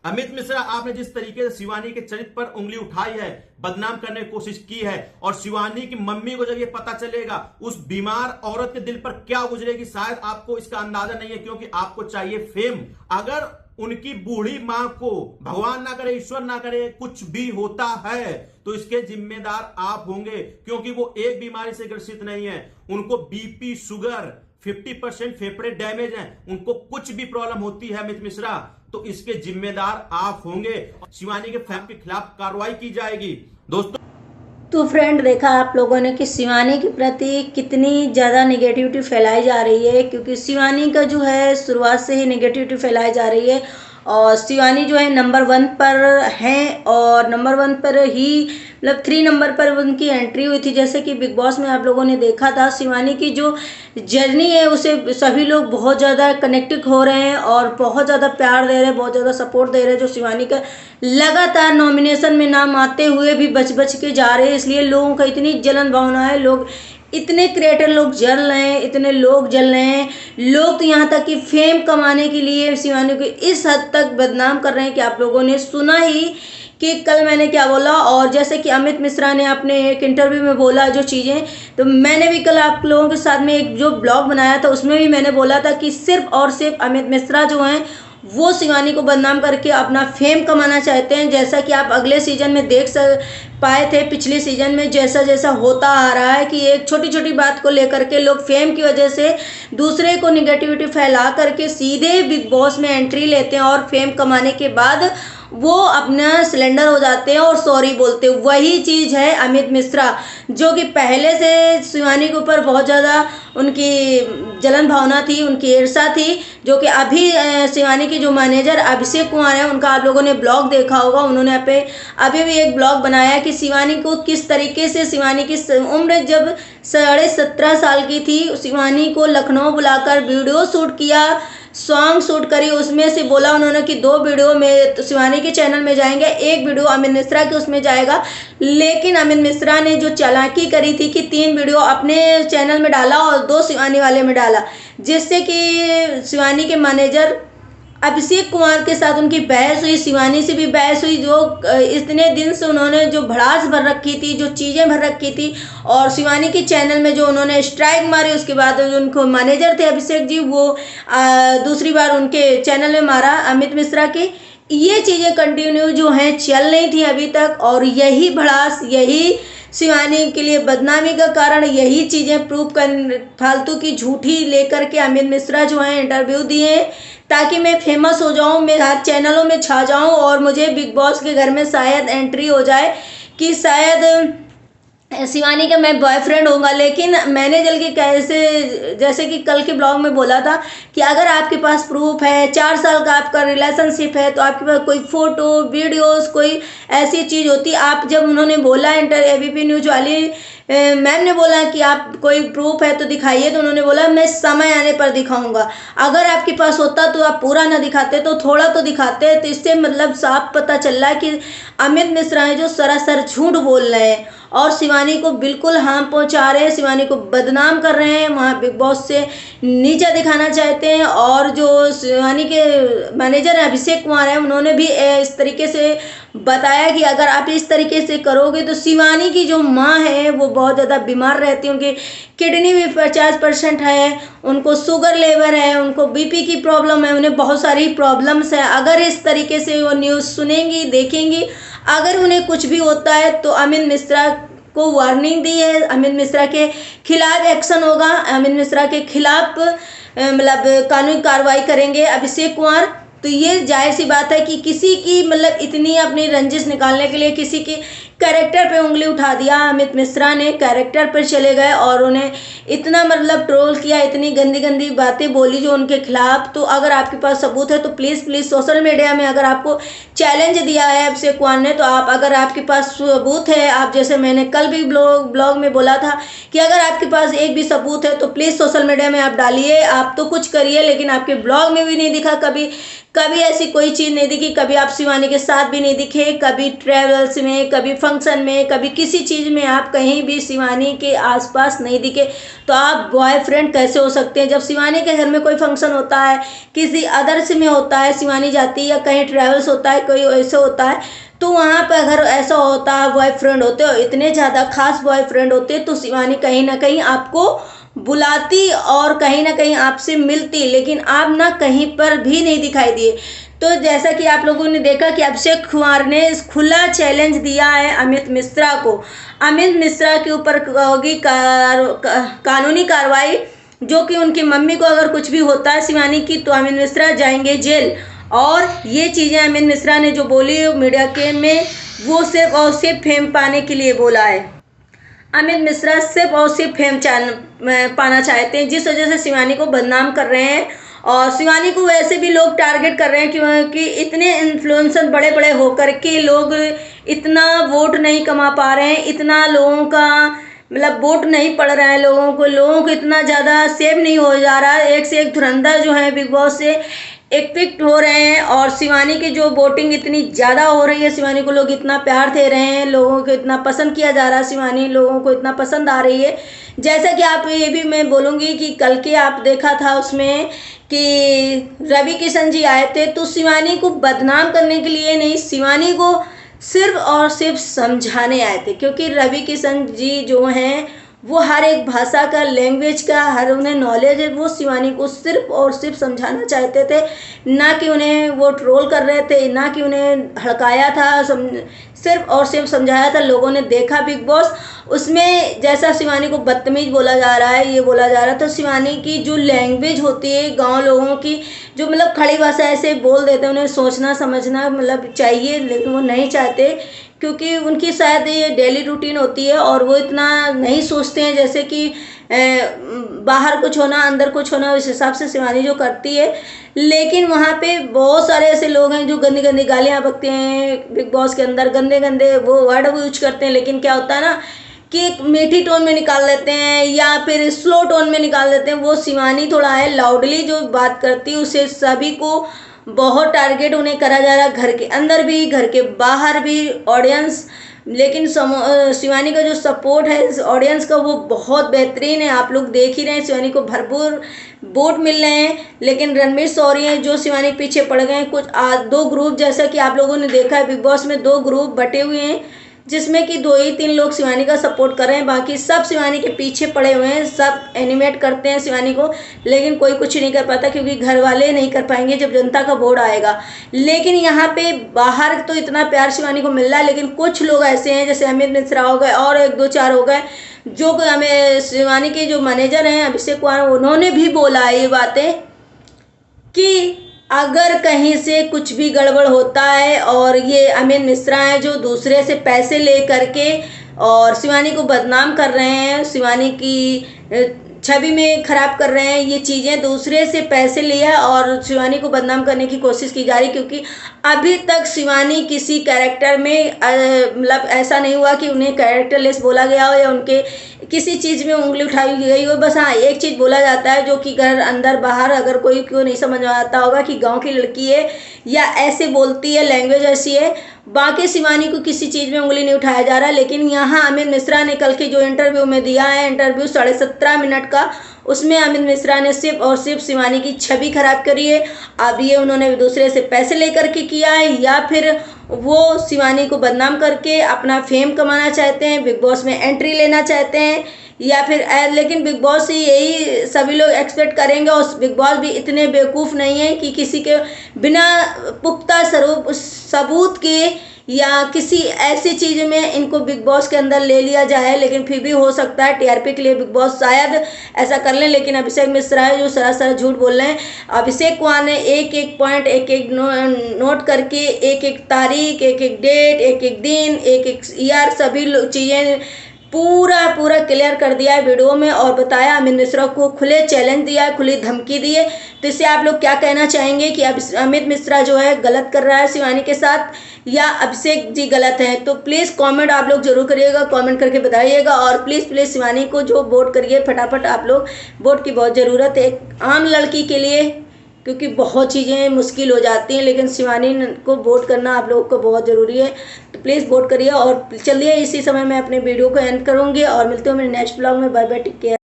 अमित मिश्रा, आपने जिस तरीके से शिवानी के चरित्र पर उंगली उठाई है, बदनाम करने की कोशिश की है, और शिवानी की मम्मी को जब ये पता चलेगा उस बीमार औरत के दिल पर क्या गुजरेगी, शायद आपको इसका अंदाजा नहीं है, क्योंकि आपको चाहिए फेम। अगर उनकी बूढ़ी मां को, भगवान ना करे, ईश्वर ना करे, कुछ भी होता है तो इसके जिम्मेदार आप होंगे, क्योंकि वो एक बीमारी से ग्रसित नहीं है। उनको बीपी, शुगर, 50% फेफड़े डैमेज हैं, उनको कुछ भी प्रॉब्लम होती है अमित मिश्रा, तो इसके जिम्मेदार आप होंगे। शिवानी के फैमिली के खिलाफ कार्रवाई की जाएगी। दोस्तों, तो फ्रेंड, देखा आप लोगों ने कि शिवानी के प्रति कितनी ज़्यादा नेगेटिविटी फैलाई जा रही है, क्योंकि शिवानी का जो है शुरुआत से ही नेगेटिविटी फैलाई जा रही है। और शिवानी जो है नंबर 1 पर है, और नंबर 1 पर ही मतलब 3 नंबर पर उनकी एंट्री हुई थी। जैसे कि बिग बॉस में आप लोगों ने देखा था, शिवानी की जो जर्नी है उसे सभी लोग बहुत ज़्यादा कनेक्टेड हो रहे हैं और बहुत ज़्यादा प्यार दे रहे हैं, बहुत ज़्यादा सपोर्ट दे रहे हैं। जो शिवानी का लगातार नॉमिनेशन में नाम आते हुए भी बच बच के जा रहे हैं, इसलिए लोगों का इतनी जलन भावना है। लोग इतने क्रिएटर लोग जल रहे हैं, इतने लोग जल रहे हैं। लोग तो यहाँ तक कि फेम कमाने के लिए शिवानी को इस हद तक बदनाम कर रहे हैं कि आप लोगों ने सुना ही कि कल मैंने क्या बोला। और जैसे कि अमित मिश्रा ने अपने एक इंटरव्यू में बोला जो चीज़ें, तो मैंने भी कल आप लोगों के साथ में एक जो ब्लॉग बनाया था उसमें भी मैंने बोला था कि सिर्फ और सिर्फ अमित मिश्रा जो हैं वो शिवानी को बदनाम करके अपना फेम कमाना चाहते हैं। जैसा कि आप अगले सीजन में देख पाए थे, पिछले सीजन में जैसा जैसा होता आ रहा है कि एक छोटी छोटी बात को लेकर के लोग फेम की वजह से दूसरे को निगेटिविटी फैला करके सीधे बिग बॉस में एंट्री लेते हैं, और फेम कमाने के बाद वो अपना सिलेंडर हो जाते हैं और सॉरी बोलते हैं। वही चीज़ है अमित मिश्रा, जो कि पहले से शिवानी के ऊपर बहुत ज़्यादा उनकी जलन भावना थी, उनकी ईर्ष्या थी। जो कि अभी शिवानी के जो मैनेजर अभिषेक कुमार हैं, उनका आप लोगों ने ब्लॉग देखा होगा, उन्होंने अभी भी एक ब्लॉग बनाया कि शिवानी को किस तरीके से, शिवानी की उम्र जब 17.5 साल की थी, शिवानी को लखनऊ बुलाकर वीडियो शूट किया, सॉन्ग शूट करी। उसमें से बोला उन्होंने कि 2 वीडियो में तो शिवानी के चैनल में जाएंगे, 1 वीडियो अमित मिश्रा के उसमें जाएगा। लेकिन अमित मिश्रा ने जो चालाकी करी थी कि 3 वीडियो अपने चैनल में डाला और 2 शिवानी वाले में डाला, जिससे कि शिवानी के मैनेजर अभिषेक कुमार के साथ उनकी बहस हुई, शिवानी से भी बहस हुई। जो इतने दिन से उन्होंने जो भड़ास भर रखी थी, जो चीज़ें भर रखी थी, और शिवानी के चैनल में जो उन्होंने स्ट्राइक मारी, उसके बाद जो उनको मैनेजर थे अभिषेक जी, वो दूसरी बार उनके चैनल में मारा अमित मिश्रा के। ये चीज़ें कंटिन्यू जो हैं चल रही थी अभी तक, और यही भड़ास, यही शिवानी के लिए बदनामी का कारण, यही चीज़ें प्रूव कर फालतू की झूठी लेकर के अमित मिश्रा जो है इंटरव्यू दिए ताकि मैं फेमस हो जाऊं, मैं हर चैनलों में छा जाऊं और मुझे बिग बॉस के घर में शायद एंट्री हो जाए कि शायद शिवानी का मैं बॉयफ्रेंड होगा। लेकिन मैंने जल के कैसे, जैसे कि कल के ब्लॉग में बोला था कि अगर आपके पास प्रूफ है, 4 साल का आपका रिलेशनशिप है, तो आपके पास कोई फोटो, वीडियोस, कोई ऐसी चीज़ होती। आप जब उन्होंने बोला एबीपी न्यूज वाली मैम ने बोला कि आप कोई प्रूफ है तो दिखाइए, तो उन्होंने बोला मैं समय आने पर दिखाऊंगा। अगर आपके पास होता तो आप पूरा ना दिखाते, तो थोड़ा तो दिखाते। तो इससे मतलब साफ पता चल रहा है कि अमित मिश्रा है जो सरासर झूठ बोल रहे हैं और शिवानी को बिल्कुल हार्म पहुंचा रहे हैं, शिवानी को बदनाम कर रहे हैं, वहाँ बिग बॉस से नीचा दिखाना चाहते हैं। और जो शिवानी के मैनेजर हैं अभिषेक कुमार हैं, उन्होंने भी इस तरीके से बताया कि अगर आप इस तरीके से करोगे तो शिवानी की जो माँ है वो बहुत ज़्यादा बीमार रहती है, उनकी किडनी भी 50% है, उनको शुगर लेवल है, उनको बीपी की प्रॉब्लम है, उन्हें बहुत सारी प्रॉब्लम्स है। अगर इस तरीके से वो न्यूज़ सुनेंगी, देखेंगी, अगर उन्हें कुछ भी होता है तो अमित मिश्रा को वार्निंग दी है, अमित मिश्रा के खिलाफ एक्शन होगा, अमित मिश्रा के खिलाफ मतलब कानूनी कार्रवाई करेंगे अभिषेक कुमार। तो ये जाहिर सी बात है कि किसी की मतलब इतनी अपनी रंजिश निकालने के लिए किसी की कैरेक्टर पे उंगली उठा दिया, अमित मिश्रा ने कैरेक्टर पर चले गए और उन्हें इतना मतलब ट्रोल किया, इतनी गंदी गंदी बातें बोली जो उनके खिलाफ। तो अगर आपके पास सबूत है तो प्लीज़ प्लीज़ सोशल मीडिया में अगर आपको चैलेंज दिया है अभिषेक कुमार ने, तो आप अगर आपके पास सबूत है, आप जैसे मैंने कल भी ब्लॉग में बोला था कि अगर आपके पास एक भी सबूत है तो प्लीज़ सोशल मीडिया में आप डालिए, आप तो कुछ करिए। लेकिन आपके ब्लॉग में भी नहीं दिखा, कभी कभी ऐसी कोई चीज़ नहीं दिखी, कभी आप शिवानी के साथ भी नहीं दिखे, कभी ट्रेवल्स में, कभी फंक्शन में, कभी किसी चीज़ में आप कहीं भी शिवानी के आसपास नहीं दिखे तो आप बॉयफ्रेंड कैसे हो सकते हैं। जब शिवानी के घर में कोई फंक्शन होता है, किसी अदर्स में होता है, शिवानी जाती है या कहीं ट्रैवल्स होता है, कोई ऐसे होता है, तो वहाँ पर अगर ऐसा होता है बॉयफ्रेंड होते हो, इतने ज़्यादा खास बॉयफ्रेंड होते, तो शिवानी कहीं ना कहीं आपको बुलाती और कहीं ना कहीं आपसे मिलती, लेकिन आप ना कहीं पर भी नहीं दिखाई दिए। तो जैसा कि आप लोगों ने देखा कि अभिषेक कुमार ने खुला चैलेंज दिया है अमित मिश्रा को। अमित मिश्रा के ऊपर होगी कानूनी कार्रवाई, जो कि उनकी मम्मी को अगर कुछ भी होता है शिवानी की, तो अमित मिश्रा जाएंगे जेल। और ये चीज़ें अमित मिश्रा ने जो बोली मीडिया के में, वो सिर्फ और सिर्फ फेम पाने के लिए बोला है। अमित मिश्रा सिर्फ और सिर्फ फेम पाना चाहते हैं, जिस वजह से शिवानी को बदनाम कर रहे हैं। और शिवानी को वैसे भी लोग टारगेट कर रहे हैं क्योंकि इतने इन्फ्लुएंसर बड़े बड़े होकर के लोग इतना वोट नहीं कमा पा रहे हैं, इतना लोगों का मतलब वोट नहीं पड़ रहा है, लोगों को इतना ज़्यादा सेव नहीं हो जा रहा है। एक से एक धुरंधर जो है बिग बॉस से इफेक्ट हो रहे हैं, और शिवानी की जो वोटिंग इतनी ज़्यादा हो रही है, शिवानी को लोग इतना प्यार दे रहे हैं, लोगों को इतना पसंद किया जा रहा है, शिवानी लोगों को इतना पसंद आ रही है। जैसा कि आप ये भी मैं बोलूँगी कि कल के आप देखा था उसमें कि रवि किशन जी आए थे, तो शिवानी को बदनाम करने के लिए नहीं, शिवानी को सिर्फ और सिर्फ समझाने आए थे। क्योंकि रवि किशन जी जो हैं वो हर एक भाषा का, लैंग्वेज का हर उन्हें नॉलेज है, वो शिवानी को सिर्फ और सिर्फ समझाना चाहते थे, ना कि उन्हें वो ट्रोल कर रहे थे, ना कि उन्हें हड़काया था, सिर्फ और सिर्फ समझाया था। लोगों ने देखा बिग बॉस, उसमें जैसा शिवानी को बदतमीज बोला जा रहा है, ये बोला जा रहा है, तो शिवानी की जो लैंग्वेज होती है गांव लोगों की, जो मतलब खड़ी भाषा ऐसे बोल देते हैं, उन्हें सोचना समझना मतलब चाहिए, लेकिन वो नहीं चाहते, क्योंकि उनकी शायद ये डेली रूटीन होती है और वो इतना नहीं सोचते हैं जैसे कि बाहर कुछ होना अंदर कुछ होना, उस हिसाब से शिवानी जो करती है। लेकिन वहाँ पे बहुत सारे ऐसे लोग हैं जो गंदी गंदी गालियाँ बकते हैं बिग बॉस के अंदर, गंदे गंदे वो वर्ड यूज करते हैं, लेकिन क्या होता है ना कि एक मीठी टोन में निकाल लेते हैं या फिर स्लो टोन में निकाल देते हैं। वो शिवानी थोड़ा है लाउडली जो बात करती है, उसे सभी को बहुत टारगेट उन्हें करा जा रहा है, घर के अंदर भी घर के बाहर भी ऑडियंस। लेकिन शिवानी का जो सपोर्ट है इस ऑडियंस का वो बहुत बेहतरीन है, आप लोग देख ही रहे हैं, शिवानी को भरपूर वोट मिल रहे हैं। लेकिन रणवीर शौरी हैं जो शिवानी के पीछे पड़ गए हैं। कुछ दो ग्रुप, जैसा कि आप लोगों ने देखा है बिग बॉस में, दो ग्रुप बटे हुए हैं, जिसमें कि 2 ही 3 लोग शिवानी का सपोर्ट कर रहे हैं, बाकी सब शिवानी के पीछे पड़े हुए हैं, सब एनिमेट करते हैं शिवानी को, लेकिन कोई कुछ नहीं कर पाता क्योंकि घर वाले नहीं कर पाएंगे जब जनता का वोट आएगा। लेकिन यहाँ पे बाहर तो इतना प्यार शिवानी को मिल रहा है, लेकिन कुछ लोग ऐसे हैं जैसे अमित मिश्रा हो गए और 1-2-4 हो गए, जो हमें शिवानी के जो मैनेजर हैं अभिषेक कुमार, उन्होंने भी बोला है ये बातें कि अगर कहीं से कुछ भी गड़बड़ होता है, और ये अमित मिश्रा हैं जो दूसरे से पैसे ले करके और शिवानी को बदनाम कर रहे हैं, शिवानी की छवि में खराब कर रहे हैं, ये चीज़ें दूसरे से पैसे लिया और शिवानी को बदनाम करने की कोशिश की जा रही। क्योंकि अभी तक शिवानी किसी कैरेक्टर में मतलब ऐसा नहीं हुआ कि उन्हें कैरेक्टरलेस बोला गया हो या उनके किसी चीज़ में उंगली उठाई गई हो। बस हाँ, एक चीज़ बोला जाता है जो कि घर अंदर बाहर अगर कोई क्यों नहीं समझ में आता होगा कि गांव की लड़की है या ऐसे बोलती है, लैंग्वेज ऐसी है। बाकी शिवानी को किसी चीज़ में उंगली नहीं उठाया जा रहा। लेकिन यहाँ अमित मिश्रा ने कल के जो इंटरव्यू में दिया है, इंटरव्यू 17.5 मिनट का, उसमें अमित मिश्रा ने सिर्फ और सिर्फ शिवानी की छवि खराब करी है। अब ये उन्होंने दूसरे से पैसे लेकर के किया है या फिर वो शिवानी को बदनाम करके अपना फेम कमाना चाहते हैं, बिग बॉस में एंट्री लेना चाहते हैं, या फिर लेकिन बिग बॉस से यही सभी लोग एक्सपेक्ट करेंगे। और बिग बॉस भी इतने बेवकूफ़ नहीं है कि किसी के बिना पुख्ता सबूत के या किसी ऐसी चीज़ में इनको बिग बॉस के अंदर ले लिया जाए। लेकिन फिर भी हो सकता है टीआरपी के लिए बिग बॉस शायद ऐसा कर लें। लेकिन अभिषेक मिश्रा है जो सरासर झूठ बोल रहे हैं। अभिषेक कुमार ने एक एक पॉइंट एक एक नोट करके, एक एक तारीख, एक एक डेट, एक एक दिन, एक एक ईयर, सभी चीज़ें पूरा क्लियर कर दिया है वीडियो में और बताया। अमित मिश्रा को खुले चैलेंज दिया है, खुली धमकी दी है। तो इससे आप लोग क्या कहना चाहेंगे कि अमित मिश्रा जो है गलत कर रहा है शिवानी के साथ या अभिषेक जी गलत हैं? तो प्लीज़ कमेंट आप लोग जरूर करिएगा, कमेंट करके बताइएगा। और प्लीज़ शिवानी को जो वोट करिए फटाफट, आप लोग वोट की बहुत ज़रूरत है एक आम लड़की के लिए, क्योंकि बहुत चीज़ें मुश्किल हो जाती हैं। लेकिन शिवानी को वोट करना आप लोगों को बहुत ज़रूरी है। तो तो प्लीज़ वोट करिए। और चलिए इसी समय मैं अपने वीडियो को एंड करूँगी और मिलते हैं मेरे नेक्स्ट ब्लॉग में। Bye bye, take care.